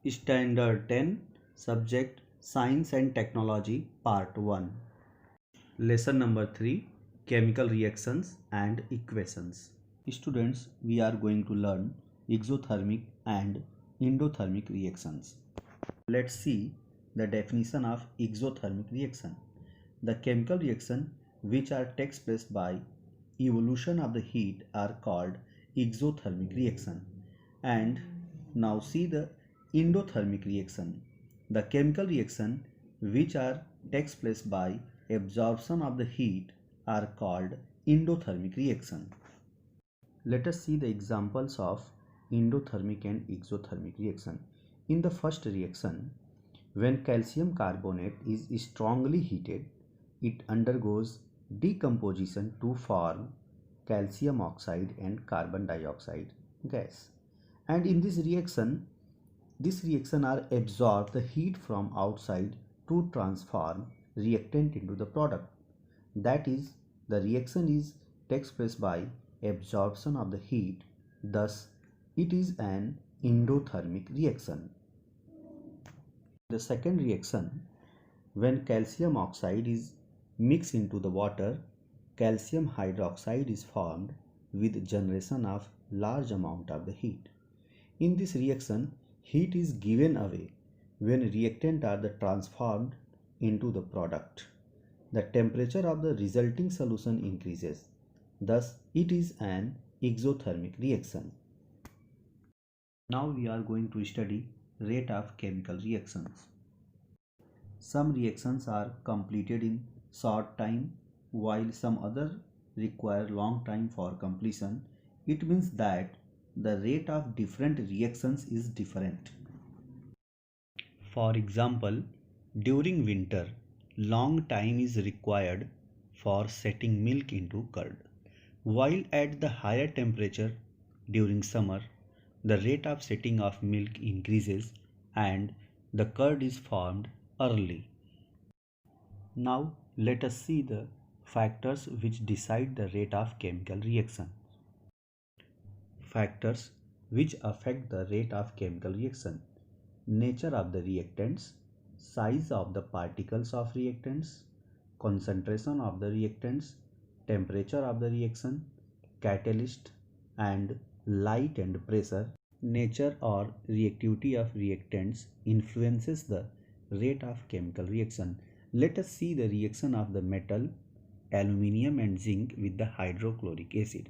Standard 10, Subject Science and Technology, Part 1. Lesson number 3, Chemical Reactions and Equations. Students, we are going to learn exothermic and endothermic reactions. Let's see the definition of exothermic reaction. The chemical reaction which takes place by evolution of the heat are called exothermic reaction. And now see the endothermic reaction. The chemical reaction which takes place by absorption of the heat are called endothermic reaction. Let us see the examples of endothermic and exothermic reaction. In the first reaction, when calcium carbonate is strongly heated, it undergoes decomposition to form calcium oxide and carbon dioxide gas. And in this reaction are absorb the heat from outside to transform reactant into the product. That is, the reaction takes place by absorption of the heat, thus it is an endothermic reaction. The second reaction, when calcium oxide is mixed into the water, calcium hydroxide is formed with generation of large amount of the heat. In this reaction, heat is given away when reactant are transformed into the product. The temperature of the resulting solution increases. Thus, it is an exothermic reaction. Now we are going to study rate of chemical reactions. Some reactions are completed in short time while some other require long time for completion. It means that the rate of different reactions is different. For example, during winter, long time is required for setting milk into curd, while at the higher temperature during summer, the rate of setting of milk increases and the curd is formed early. Now let us see the factors which decide the rate of chemical reaction. Factors which affect the rate of chemical reaction: nature of the reactants, size of the particles of reactants, concentration of the reactants, temperature of the reaction, catalyst, and light and pressure. Nature or reactivity of reactants influences the rate of chemical reaction. Let us see the reaction of the metal, aluminium and zinc with the hydrochloric acid.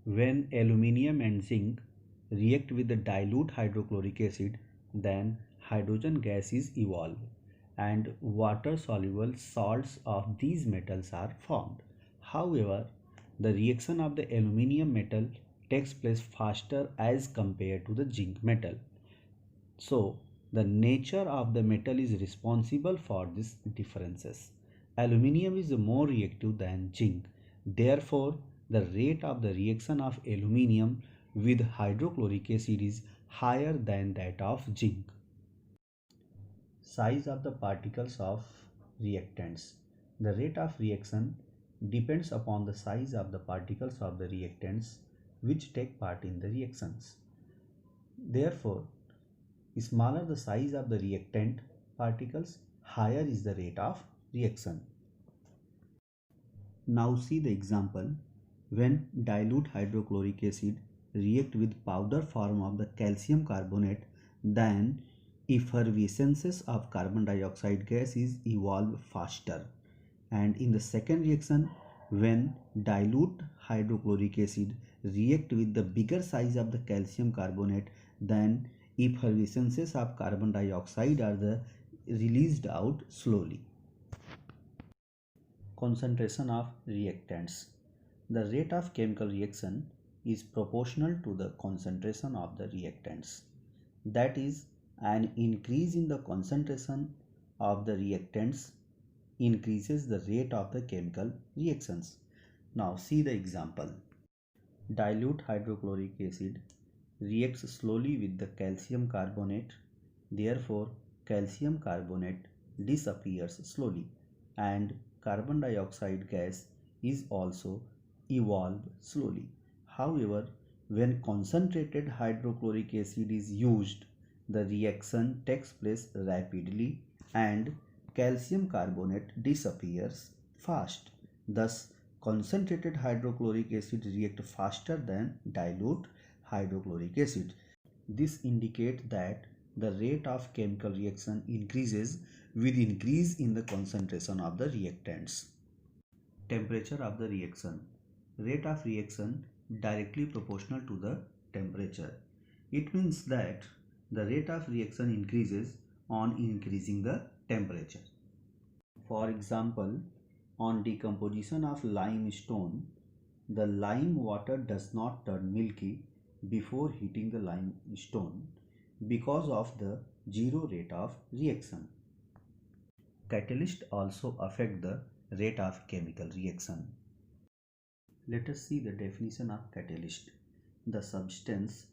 When aluminium and zinc react with the dilute hydrochloric acid, then hydrogen gas is evolved and water soluble salts of these metals are formed. However, the reaction of the aluminium metal takes place faster as compared to the zinc metal. So, the nature of the metal is responsible for these differences. Aluminium is more reactive than zinc. Therefore, the rate of the reaction of aluminium with hydrochloric acid is higher than that of zinc. Size of the particles of reactants. The rate of reaction depends upon the size of the particles of the reactants which take part in the reactions. Therefore, smaller the size of the reactant particles, higher is the rate of reaction. Now see the example. When dilute hydrochloric acid react with powder form of the calcium carbonate, then effervescence of carbon dioxide gas is evolved faster. And in the second reaction, when dilute hydrochloric acid react with the bigger size of the calcium carbonate, then effervescences of carbon dioxide are released out slowly. Concentration of reactants. The rate of chemical reaction is proportional to the concentration of the reactants. That is, an increase in the concentration of the reactants increases the rate of the chemical reactions. Now see the example. Dilute hydrochloric acid reacts slowly with the calcium carbonate. Therefore, calcium carbonate disappears slowly and carbon dioxide gas is also evolved slowly. However, when concentrated hydrochloric acid is used, the reaction takes place rapidly and calcium carbonate disappears fast. Thus, concentrated hydrochloric acid reacts faster than dilute hydrochloric acid. This indicates that the rate of chemical reaction increases with increase in the concentration of the reactants. Temperature of the reaction. Rate of reaction directly proportional to the temperature. It means that the rate of reaction increases on increasing the temperature. For example, on decomposition of limestone, the lime water does not turn milky before heating the limestone because of the zero rate of reaction. Catalysts also affect the rate of chemical reaction. Let us see the definition of catalyst. The substance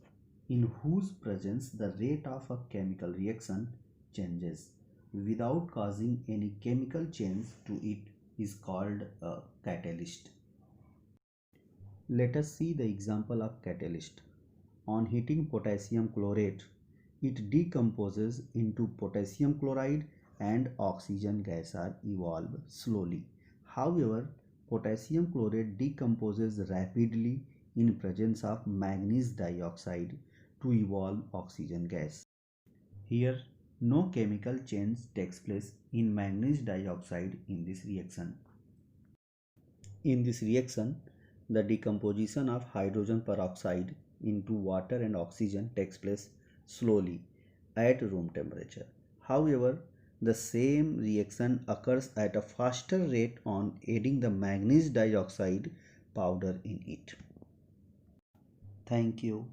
in whose presence the rate of a chemical reaction changes without causing any chemical change to it is called a catalyst. Let us see the example of catalyst. On heating potassium chlorate, it decomposes into potassium chloride and oxygen gas are evolved slowly. However, potassium chlorate decomposes rapidly in presence of manganese dioxide to evolve oxygen gas. Here, no chemical change takes place in manganese dioxide in this reaction. In this reaction, the decomposition of hydrogen peroxide into water and oxygen takes place slowly at room temperature. However, the same reaction occurs at a faster rate on adding the manganese dioxide powder in it. Thank you.